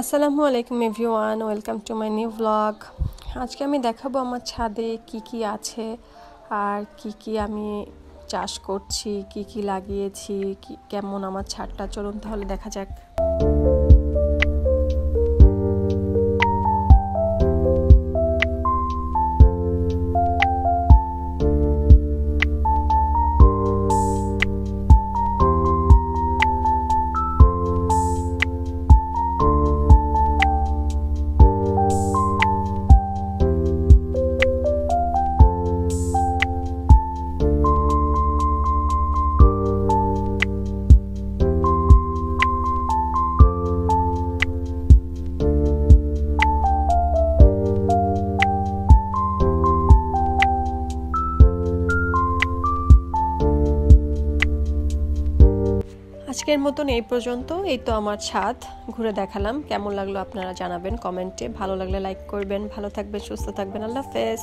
আসসালামু আলাইকুম everyone, welcome to my new blog. আজকে আমি দেখাবো আমার ছাদে কি কি আছে আর কি কি আমি চাষ করছি, কি কি লাগিয়েছি, কেমন আমার ছাদটা। চলুন তাহলে দেখা যাক। আজকের মতন এই পর্যন্ত। এই তো আমার ছাদ ঘুরে দেখালাম। কেমন লাগলো আপনারা জানাবেন কমেন্টে। ভালো লাগলে লাইক করবেন। ভালো থাকবেন, সুস্থ থাকবেন। আল্লাহ হাফেজ।